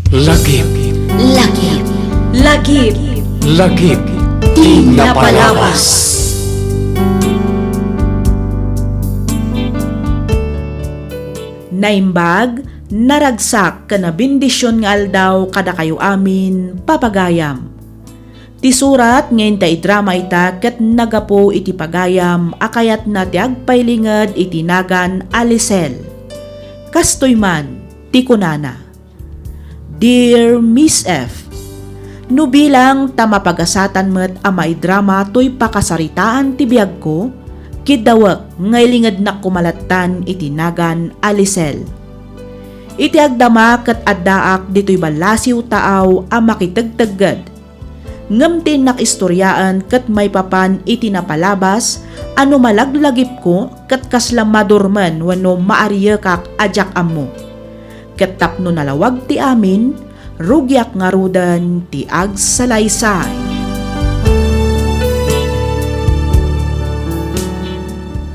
Lagip, Lagip, lagip, lagip, di di napalabas. Naimbag, naragsak kana bendisyon nga aldaw kada kayo amin papagayam. Ti surat ngayon ta idrama ita ket nagapo iti pagayam akayat na ti agpailinged iti nagan Alisel. Kastoy man, ti kunana. Dear Miss F, no bilang tamapagasatan met ama idrama to'y pakasaritaan ti biyag ko, kidawak ngaylingad na kumalatan iti nagan Alisel. Iti agdama ket addaak dito'y balasiw taaw a makitagtaggad. Ngamtin nakistoryaan ket may papan iti napalabas ano malaglagip ko ket kasla madurman wenno maariya kak ajak ammo. Ket tapno nalawag ti amin, rugyak nga rudan ti agsalaysay.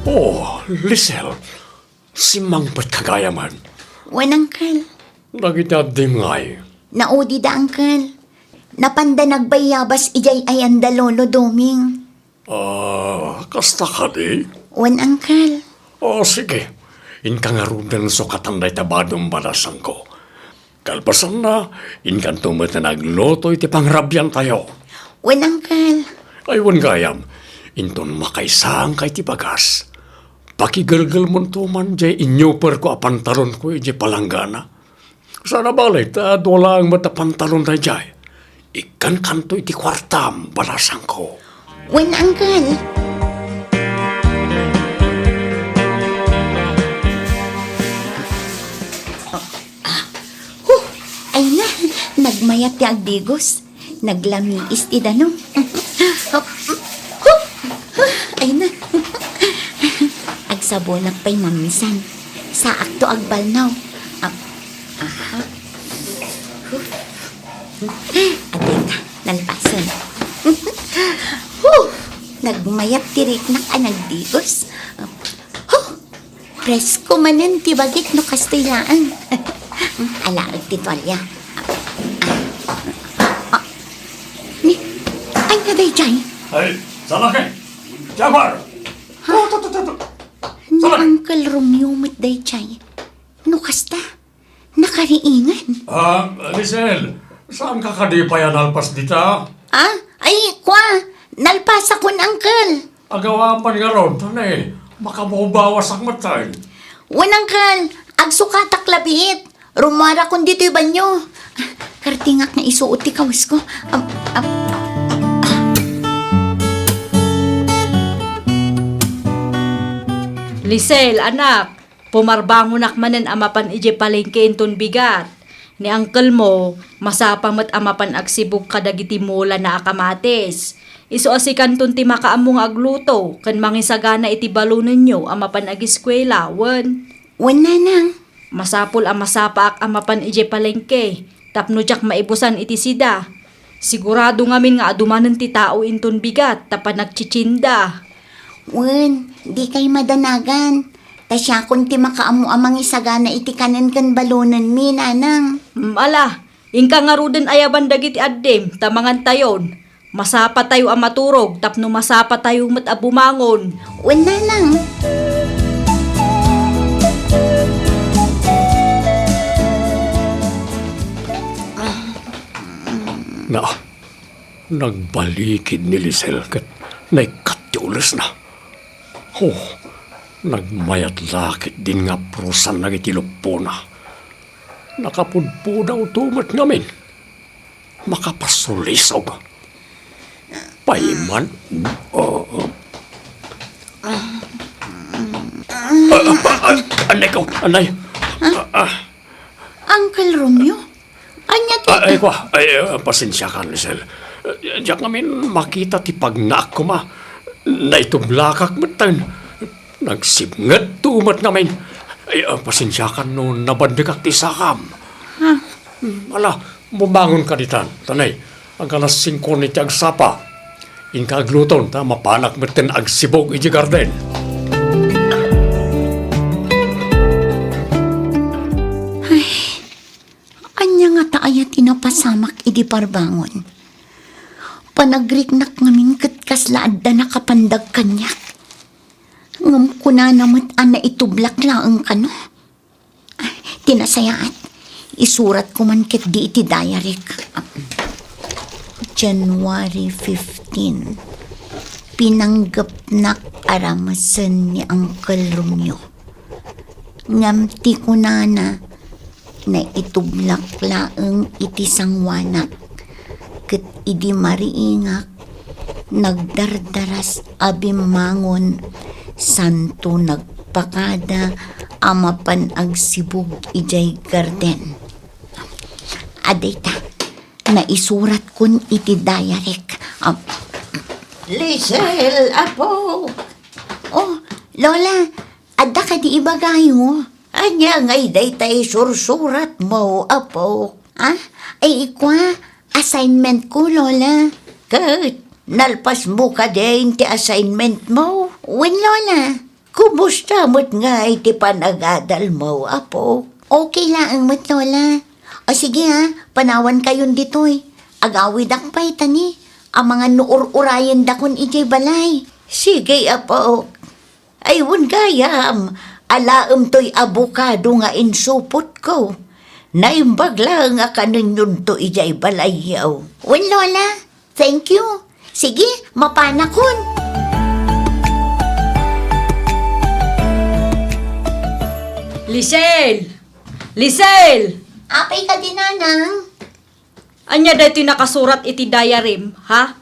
Oh, Lisel, si Mangpat kagayaman. Wan, Uncle. Nagitadim ngay. Naudi da, Uncle. Napanda nagbayabas ijay ayanda lolo doming. Kasta ka di? Wan, Uncle. Sige. Inka nga rudan so katanday tabadong balasan ko. Kalpasan na, inkan tumat na nagloto iti pangrabyan tayo. Wan, Uncle. Aywan gayam, inton makaisang kay ti bagas. Pakigalgal mo tuman jay inyoper ko a pantalon ko iti palanggana. Sana balay ta wala ang mata pantalon tayo jay. Ikan kanto iti kwartam balasan ko. Wan, Uncle. Ay na, nagmayat ti agdigos. Naglamiis ti danong. Ay na. Agsabonak pa'y mamisan. Sa akto agbalnaw. Adita, nalpasan. Nagmayat tirik na ka nagdigos. Presko manan ti bagit no kastilaan. Alaag ti tuwalya. Ay na day jay. Ay, salake! Jafar! Ni Uncle Romeo mit day jay. No kasta? Nakariingan. Lisel, saan ka kadipayan alpas dita? Ay, kwa! Nalpasa ko Uncle. Agawapan nga ron, tanay. Makamubawas ang matay. Wan, Uncle. Agsukatak labit. Rumara kun dito'y banyo. Kartingak na isuot ti kawas ko. Lisel, anak, pumarbangonak manen amapan ije palengke inton bigat. Ni uncle mo, masapamat amapan agsibog kadagiti mula na akamates. Iso asikan ton ti makaamong agluto, kan mangisagana iti balunan nyo amapan agiskwela, wan. Wan, nanang. Masapul ang masapaak amapan ije palengke, tapno jak maibusan iti sida. Sigurado ngamin nga adumanan ti tao inton bigat, tapan nagchichinda. Wan, di kay madanagan. Tasya kun ti makaamu amang isagana iti kanan kan balunan mi, nanang. Ala, ingka nga ruden ayaban dagiti addem, tamangan tayon. Masapa tayo ang maturog, tapno masapa tayo matabumangon. Wan, nanang. Nagbalikid ni Lisel kat naikatiulis na. Nagmayat lakit din nga prusan na itilupo na. Nakapudpudaw tumat ngamin. Makapasulisog. Paiman. Anay ko, anay. Uncle Romeo? Anya ti... Pasensya ka, Lisel. Diyak ngamin makita ti pagnaak ko ma. Naitublakak matan. Nagsibngat tumat ngamin. Pasensya ka no nabandikak ti sakam. Ala, bumangon ka ditan. Tanay, ang kalas 5 ni ti agsapa. Inka agluton ta mapanak matan agsibog iji garden. Anya nga ta ayat inapasamak idi parbangon. Panagriknak ngamin kat kaslaad da nakapandag kanyak. Ngam ko na namat ana itublak laang kano. Tinasayaat, isurat ko man ket di iti diary. January 15. Pinanggapnak aramasan ni Uncle Romeo. Ngamti ko na itublak laang iti sangwanak. Ket idi mariingak, nagdardaras abimangon, santo nagpakada, amapan agsibug ijay garden. Adayta, naisurat kun iti diarek. Lisel, apo. Oh, Lola, adda ka di ibagayo. Anya ngay day tay sursurat mo, apo. Ah, ay ikwa, assignment ko, Lola. Kat, nalpas mo ka din ti assignment mo. When, Lola? Kumusta mo't nga iti panagadal mo, apo? Okay lang mo't, Lola. O sige ha, panawan kayon ditoy. Agawid ak pa'y tani. Ang mga nuur-urayan dakon ijay balay. Sige, apo. Ayun gayam, alaam to'y abukado nga insupot ko. Naimbag lang nga kanon yun to ijay balayaw. When, Lola? Thank you. Sige, mapanakon. Lisel! Lisel! Apay ka din, Nanang. Anya dito nakasurat iti diary, ha?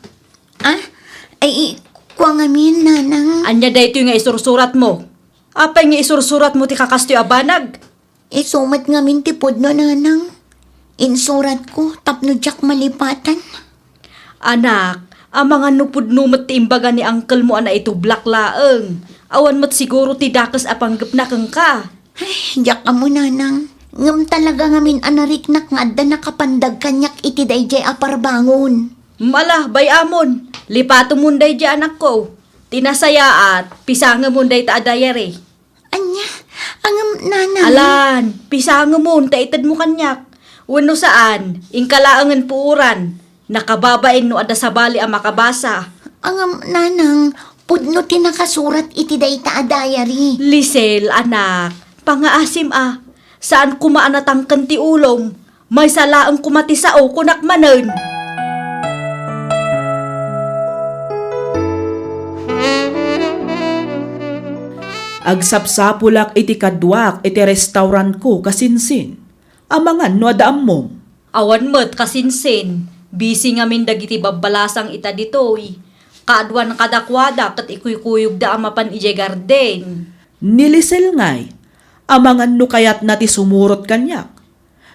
Ah, ay, kwa ngamin, Nanang. Anya dito nga isursurat mo. Apay nga isursurat mo ti kakastoy abanag. Sumat ngamin tipod no, Nanang. Insurat ko, tapno jak malipatan. Anak, ang mga nupud-numot ti imbaga ni uncle mo ana ito black laeng. Awan mo't siguro ti dakas apanggap na kang ka. Ay, jak mo, Nanang. Ngam talaga ngamin anariknak nga adda nakapandag kanyak iti dayjay aparbangon. Mala, bayamon. Lipato munday di anak ko. Tinasayaat, pisanga munday ta adayari. Anya, angam, Nanang. Alan, pisanga mun, taitad mo kanyak. Wano saan, ingkalaangan puuran. Nakababain no ada sa bali ang makabasa. Angam, Nanang, pudno ti nakasurat iti dayta a diary. Lisel, anak, pangaasim saan kumaanatang kanti ulong? May salaang kumatisao kunak manen. Agsapsapulak iti kadwak iti restaurant ko kasinsin. Amangan no adaam mo. Awan mo't kasinsin, busy ngamin dagiti babalasang ita ditoy. Kaadwan kadakwada kat ikuykuyog da amapan ije garden. Nilisel ngay. Amangan no kayat na ti sumurot kanyak.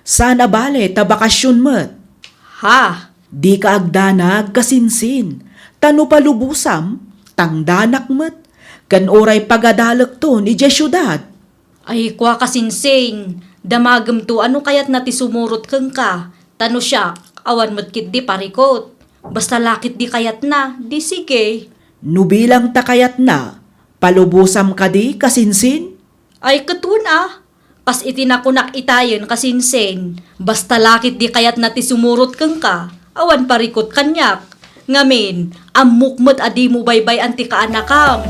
Sana bale tabakasyon met. Ha? Di ka agdanag kasinsin. Tano palubusam, tangdanak met. Kan oray pagadalak to ni Diyas syudad. Ay kwa kasinsin, damagam to ano kayat na ti sumurot kang ka. Tano siya, awan mo't kit di parikot. Basta lakit di kayat na, di sige. Nubilang takayat na, palubusam ka di kasinsin. Ay katun pas itinakunak itayon kasinsen. Basta lakit di kayat na ti sumurot kang ka, awan parikot kanyak. Ngamin, amukmat adi mo baybay anti kaanakam.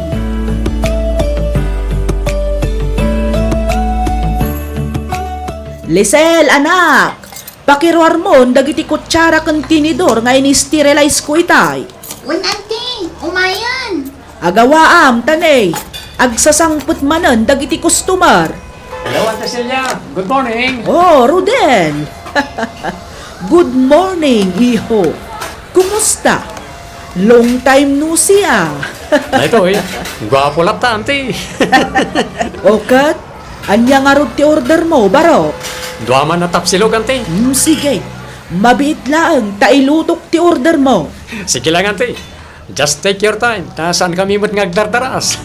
Lisel, anak! Pakiruar mo, dagiti kutsara kang tinidor nga ini-sterilize ko itay. Wen, ante, umayan. Agawaam, tanay. Agsasangput manan, dagiti customer. Hello, Ate Celia. Good morning. Oh, Rudel! Good morning, iho. Kumusta? Long time no see, Ito gwapo lapta, Ante. Okat, anya nga rod ti order mo, baro? Duaman na tapsilog, Ante. Sige, mabiit lang, tailutok ti order mo. Sige lang, Ante. Just take your time. Saan kami mo't ngagdardaras?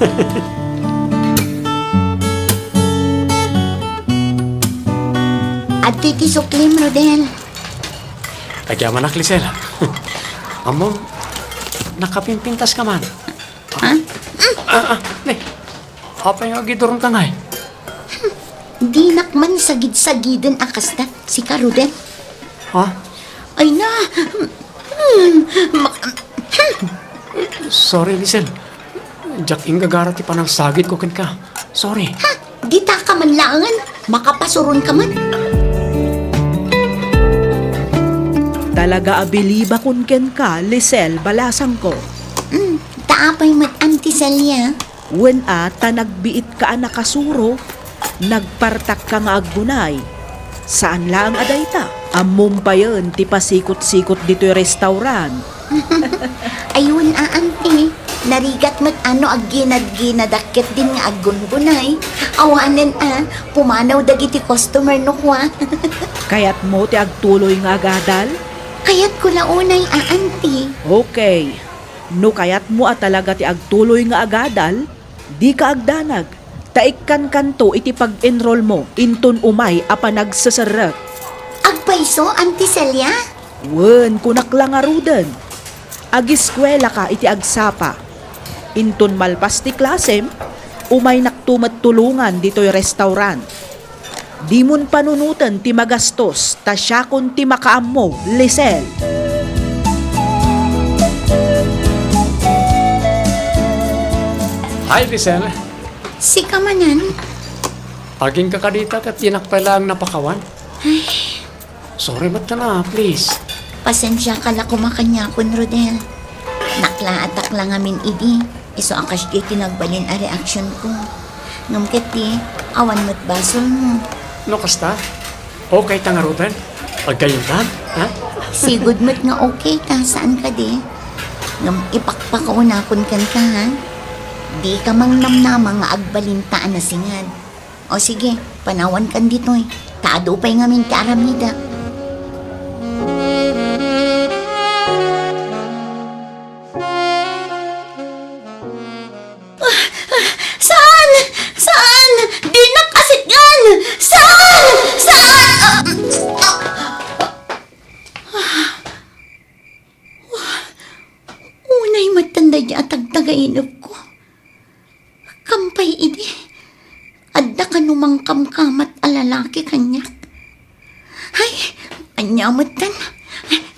At titi suklim, Rodel. Agyaman ak, Lisel. Among, nakapimpintas ka man. Ha? Ne, apa yung agidurong tangay? Di nakman sagid-sagidan akas na si Karuden. Ha? Ay na, Sorry, Lisel. Jack ingagara ti panang sagit ko ken ka. Sorry. di ta ka man langan, makapasuron ka man. Talaga abiliba kun ken ka, Lisel, balasang ko. Taapay mat Auntie Celia. Wen ta nagbiit ka nakasuro, nagpartak ka nga aggunay. Saan lang aday ta? Ammom pa yun, ti pasikot-sikot dito'y restaurant. Ayun Auntie. Narigat mat ano ag ginad-ginadakit din nga aggungunay. Awanan pumanaw dagiti customer no kwa. Kaya't mo ti agtuloy nga agadal? Kaya't ko launay Auntie. Okay. No kayat mo talaga ti agtuloy nga agadal, di ka agdanag. Taikkan kanto iti pag-enroll mo, inton umay apa nagsasarak. Agpaiso Auntie Celia? Wen, kunak lang aruden. Agiskwela ka iti agsapa. Inton malpas ti klasem, umay naktumat tulungan dito'y restaurant. Di mon panunutan ti magastos, ta siya kun ti makaam mo, Lisel. Hi, Lisel. Si kamanan? Aging kakadita kat tinak pa lang napakawan. Sorry, mat ka na, please. Pasensya ka la kumakanyakon, Rodel. Naklaatak lang amin idi. Iso akas di tinagbalin a reaksyon ko. Ngam kati, awan mat basol mo. No, kasta? Okay, tangarutan. Pagkayin ka, ha? Sigud mat nga okay ta, saan ka di? Ngam ipakpakaunakon kan ka, ha? Di ka mang namnama nga agbalintaan na singad. O sige, panawan kan dito'y. Taado pa'y ngamin ti aramida. Saan? Saan? Di nakasitgan! Saan? Saan? Unay matanda di atag tagainap ko. Kampay idi. Adda ka numang kamkamat alalaki kanya. Ay, anyamatan.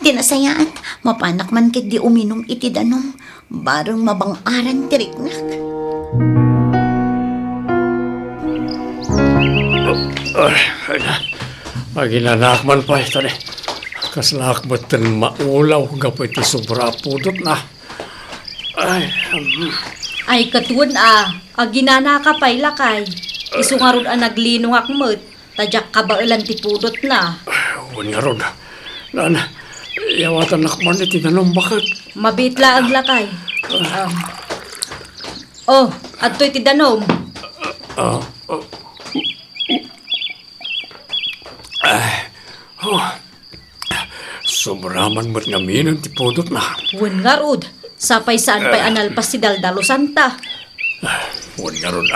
Tinasayaan. Mapanak man kit di uminom iti danom. Barang mabangaran tiriknak. Maginanak man pa ito eh. Kaslak mo tin maulaw gapo iti sobra pudot na. Ay katun aginana ka pa'y lakay. Isungarod naglinong akmet, tadyak kabailan ti pudot na. Huwag nga ron. Nana, yawatan nakman iti nanong bakit. Mabitla ang lakay. Adto'y ti danom. Sobraman mo't ngaminan ti pudot na. Wen nga rod, sapay saan pa'y analpas si Daldalo Santa. Huwag nga ron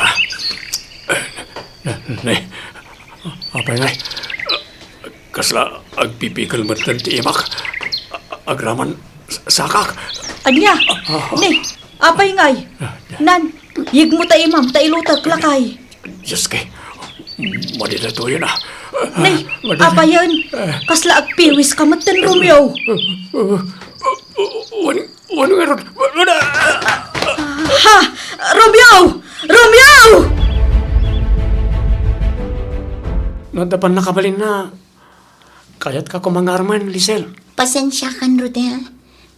Nay, apay nay. Kasla agpipikal mo't ti imak. Agraman sakak. Anya, ne, apay ngay. Nan, yig mo ta imam, ta ilutag lakay. Diyos kay, madila to yun Ne, apay yun. Kasla agpiwis ka matan Romeo. Huwag nga ron. Ha! Romeo! Romeo! Nadapan nakabalin na. Kaya't ka kumangarman, Lisel. Pasensya kan, Rodel.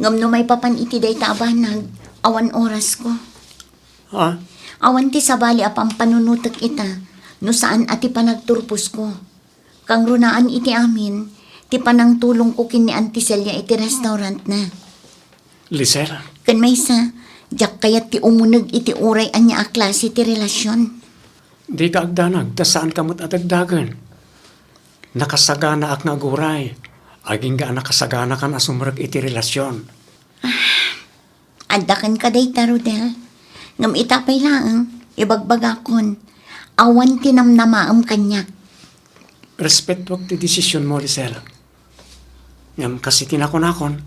Ngam no may papan iti day tabanag. Awan oras ko. Ha? Awan ti sabali apang panunutak ita. No saan ati panagturpos ko. Kang runaan iti amin. Ti panang tulong ko kin ni Auntie Celia iti restaurant na. Lisel, Kan may sa, jak kayat ti umunag iti uray anya a klase ti relasyon. di ka agdanag, ta saan ka mo't atagdagan. Nakasagana ak nga guray. Aging ga nakasagana ka na sumurag iti relasyon. Adakan ka day Rodel. Ngam itapay lang, ibagbagakon. Awan tinamnamaam kanya. Respect wag ti desisyon mo, Lisel. Ngam kasi tinakon-akon,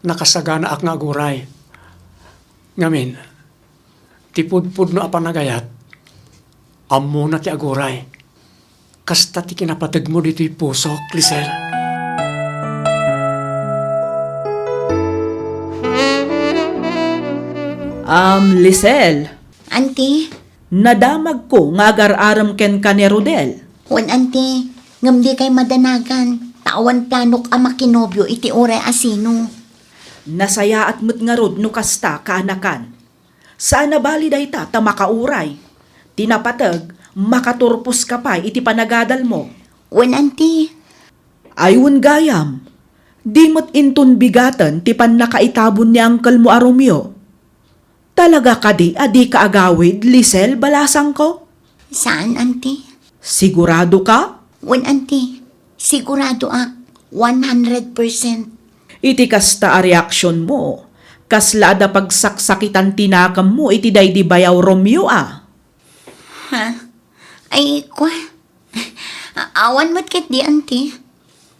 nakasagana ak nga guray. Ngamin, tipud-pud no apanagayat, amo na ti aguray. Kasta ti kinapatag mo dito'y pusok, Lisel. Lisel, Auntie, nadamag ko nga agar-aram ken ka ni Rodel. wan auntie, ngam di kay madanagan. Tawan planok ang makinobyo iti oray asino. Nasaya at mo't nga rod no kasta kaanakan. Saan na bali day ta makauray? Tinapatag, makaturpos ka pa iti panagadal mo. Wan auntie, Ayun gayam, di mo't inton bigatan ti pan nakaitabon ni Uncle mo a Romeo. Talaga ka di, adi ka agawid, Lisel, balasang ko? saan auntie? Sigurado ka? Wan auntie, sigurado 100%. Iti kasta a reaksyon mo. Kaslada pagsaksakitan tinakam mo, iti day di bayaw Romeo ah. Ha? Ay, kwa. Awan mo't ket di auntie.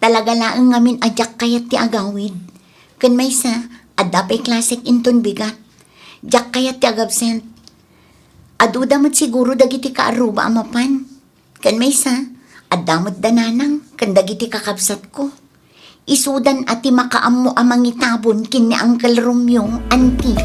Talaga laang ngamin adyak kayat ti agawid. Kan may sa, adapay klasik inton bigat. Jak kayat ti agabsent. Aduda mo't siguro dagiti kaaruba amapan. Kan may sa, adamot dananang kan dagiti kakabsat ko. Isudan ati makaammo amang itabon kin ni Uncle Romeo, auntie.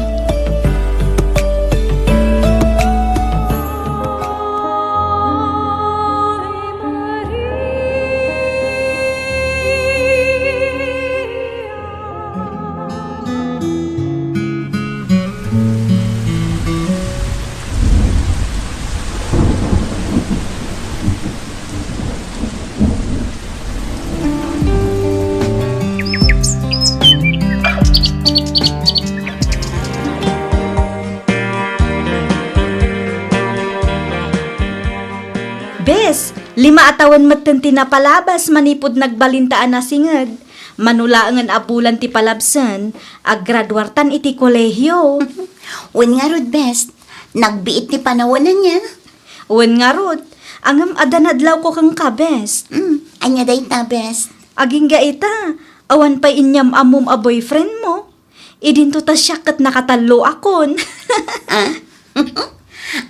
Bes, 5 atawan matan tinapalabas manipod nagbalintaan na singed. Manulaangan abulan ti palabsan, aggraduartan iti kolehiyo. Wen nga rod best, nagbiit ni panawanan niya. Wen nga rod, angam adanadlaw ko kang kabes. Anya day ta best. Aging gaita, awan pa inyam amom a boyfriend mo. Idinto ta siya kat nakatalo akon.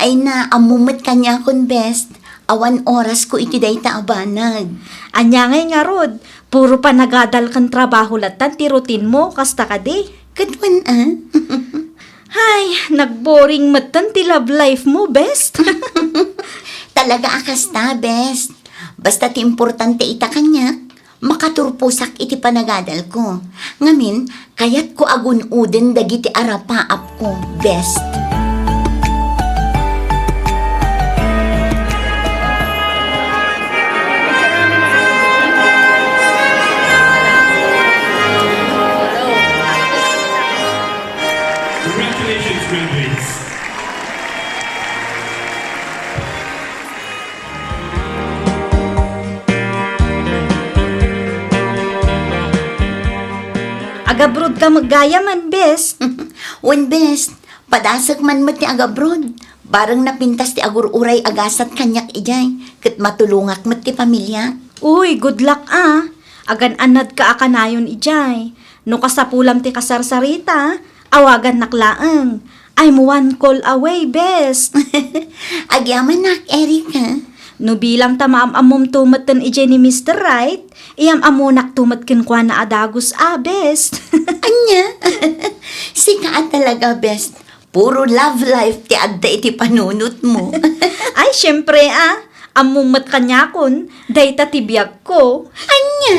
Ay na, amumot kanya akong best. Awan oras ko iti day ta abanag. Anya nga rod, puro pa nagadal kang trabaho latan ti routine mo, kasta ka di. Kadwan Ay, nagboring matan ti love life mo, best. Talaga akas ta best. Basta ti importante ita kanya, makaturpusak iti panagadal ko. Ngamin, kayat ko agun-uden dagiti arapaap ko, best. Congratulations, graduates. Agabrod ka maggayaman, best. When best, padasag man mat ni agabrod. Barang napintas ti agur-uray agasat kanyak ijay. Kat matulungak mat ti pamilya. Uy, good luck ah. Agan anad ka akanayon ijay. No kasapulam ti kasarsarita, awagan naklaang. I'm 1 call away, best. Agyaman nak, Erika. No bilang ta maamamom tumatan ijay ni Mr. Right, iyam amunak tumatkin kwa na adagus best. Anya? Sika talaga best. Puro love life ti adda iti panunot mo. Ay, syempre amumat kanyakon, dayta tibiyag ko. Anya?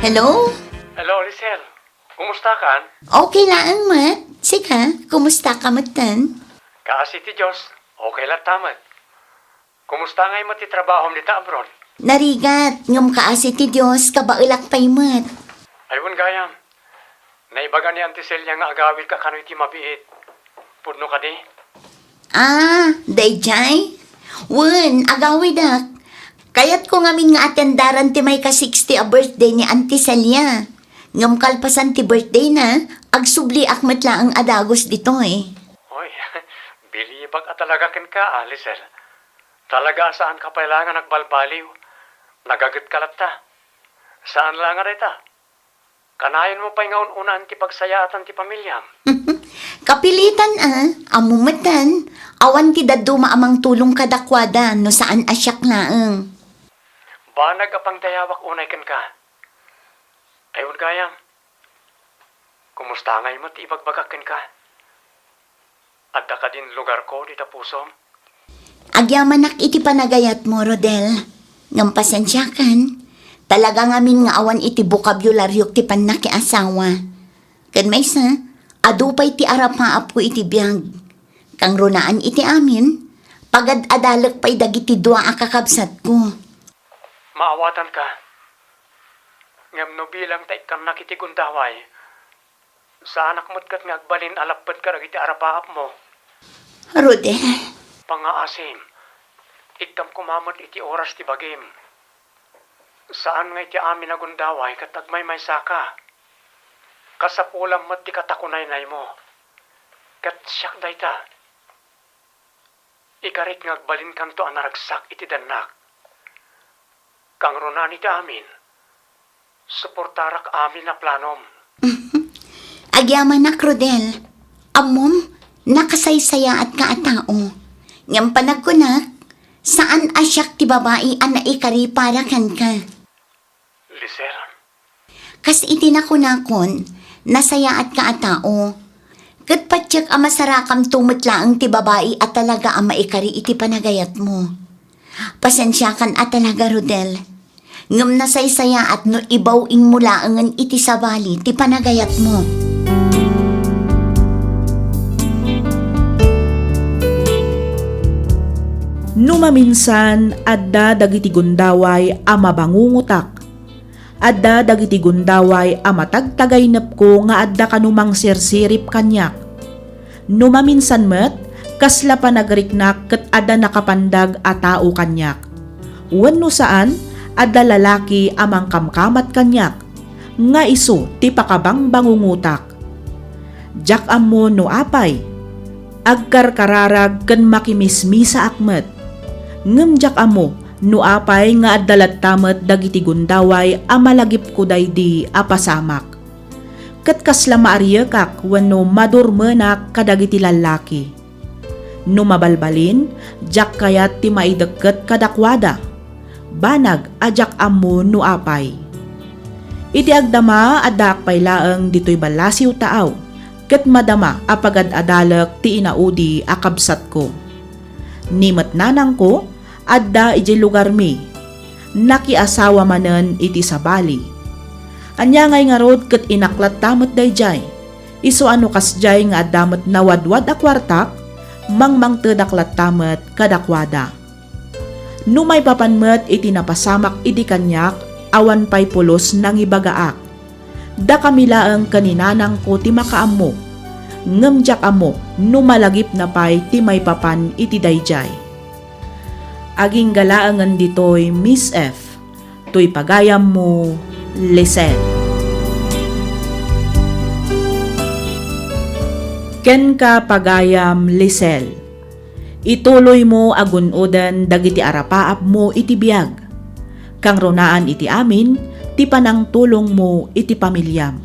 Hello? Hello, Lisel. Kumusta ka? Okay lang, Mat. Sika, kumusta ka, Matan? Kaasi ti Diyos. Okay lang tamat. Kumusta nga yung matitrabaho ni ta abroad? Narigat, ngam kaasi ti Diyos, kabailak pa'y Mat. Ayun gayam. Naibaga ni Auntie Celia nga agawid ka kano iti mabiit. Pudno ka di? Dayjay? Wen, agawidak. Kayat ko ngamin nga atendaran ti may ka-60 a birthday ni Auntie Celia. Ngam kalpasan ti birthday na, agsubli akmet lang ang adagos dito eh. Oy, bilibag at talaga ken ka, Lisel. Talaga saan ka pailangan nagbalbaliw? Nagagat ka ta. Saan lang nga rita? Kanayon mo pa nga unan ti pagsayatan ti pamilyam. Kapilitan amumatan. Awan ti daduma amang tulong kadakwada no saan asyak laeng. Banag apang dayawak unay ken ka. Ayun gayam. Kumusta ngay mo ti ibagbagak ken ka? Adda ka din lugar ko di ta pusom. Agyamanak iti panagayat mo, Rodel. Ngam pasensya kan. Talaga ngamin nga awan iti bokabularyo ti panaki asawa. Kan may sa, adupay ti arapaap ko iti biyag. Kang runaan iti amin, pagad adalak pa'y dagiti dua akakabsat ko. Maawatan ka. Ngam no bilang ta ikam nakitigundaway. Sa anak mo't kat ngagbalin alapad ka iti arapaap mo. Rodel, Pangaasim. Ikam kumamot iti oras ti bagim. Saan nga iti amin nagundaway kat agmay may saka. Kasapulam mo't ti katakunay-nay mo. Kat siyak day ta. Ikarit ngagbalin kanto ang naragsak iti danak. Kang runan iti amin. Suportarak amin na planom. agyamanak, Rodel. Amom, nakasaysaya at kaatao. Ngam panagkunak, saan asyak ti babae ang naikari para kan ka. Lisel, Kas itinakunakon, nasaya at kaatao. Kat patyak ang masarakam tumutlaang ti babae at talaga ang maikari iti panagayat mo. Pasensya kan at talaga, Rodel. Ngam nasaysaya at no ibawing mula angan iti sabali ti panagayat mo. Numaminsan, adda dagiti gundaway a mabangungutak. Adda dagiti gundaway a matagtagaynep ko nga adda kanumang sirsirip kanyak. Numaminsan met, kasla pa nagriknak ket adda nakapandag a tao kanyak. Wenno saan, adda lalaki amang kamkamat kanyak. Nga iso ti pakabang bangungutak. Jak ammo no apay. Agkarkararag ken makimismisa akmet. Ngem amo, no apay nga addalat tamet dagiti gundaway a malagip ko daydi a pasamak. Ket kasla maariyekak wenno madurmenak kadagiti lalaki. No mabalbalin, jak kayat ti maideket kadakwada. Banag ajak amo no apay. Iti agdama adda akpay laeng ditoy balasiw taaw. Ket madama apagad adalek ti inaudi a kabsat ko. Nimet nanang ko, adda iti lugar mi. Nakiasawa manen iti sabali. Anya ngay nga rod ket inaklat tamet dayjay. Isu ano kasjay nga addamet nawadwad a kwartak, mangmangted aklat tamet kadakwada. Numay papanmet iti napasamak iti kanyak, awan pay pulos nang ibagaak. Da kamilaeng kaninanang ko ti makaammo. Ngemjak amo numalagip na pay ti may papan iti dayjay. Aging galaangan ditoy Miss F. Tuy pagayam mo, Lisel. Ken ka pagayam, Lisel. Ituloy mo agunodan dagiti arapaap mo iti biyag. Kang runaan iti amin, ti panang tulong mo iti pamilyam.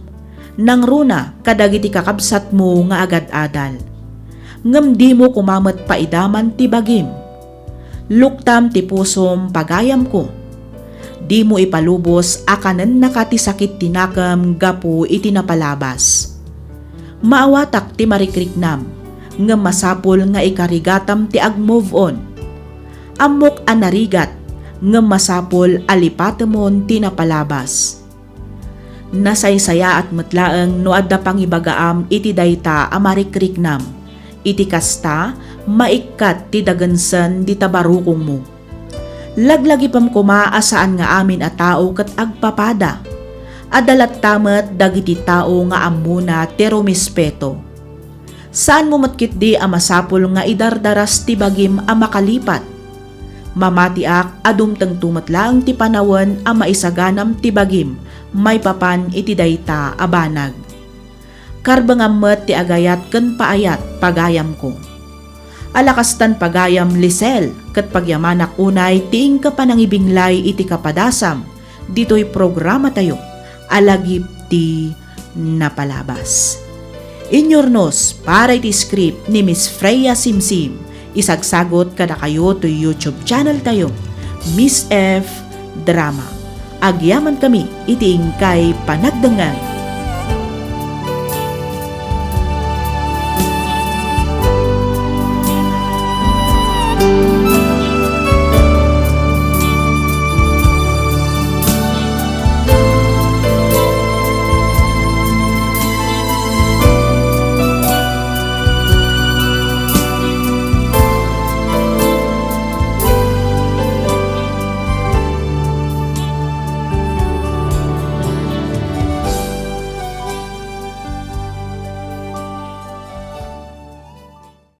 Nang runa kadagiti kakabsat mo nga agad-adal. Ngem di mo kumamet paidaman ti bagim. Luktam ti pusom pagayam ko. Di mo ipalubos akanen nakatisakit tinakam gapu iti napalabas. Maawatak ti marikriknam, ngem masapul nga ikarigatam ti ag-move on. Amok anarigat, ngem masapul alipatemon ti napalabas. Nasaysaya at metlaeng no adda pangibagaam iti dayta a marikriknam. Iti kasta, maikkat ti dagensen di tabarukong mo. Laglagipam kuma asaan nga amin a tao ket agpapada. Adalat tamet dagiti tao nga ammuna ti rumispeto. Saan mo matkit di a masapul nga idardaras ti bagim a makalipat. Mamatiak adumteng tumatlaang ti panawen a maisaganam ti bagim, may papan iti dayta abanag. Karbangammet ti agayat ken paayat pagayam ko. Alakastan pagayam Lisel, ket pagyamanak unay tiing kapanangibinglay iti kapadasam, dito'y programa tayo, alagip ti napalabas. Inyornos para iti script ni Miss Freya Simsim, isagsagot kada kayo to YouTube channel tayo, Miss F Drama. Agyaman kami iti ingkay panagdangan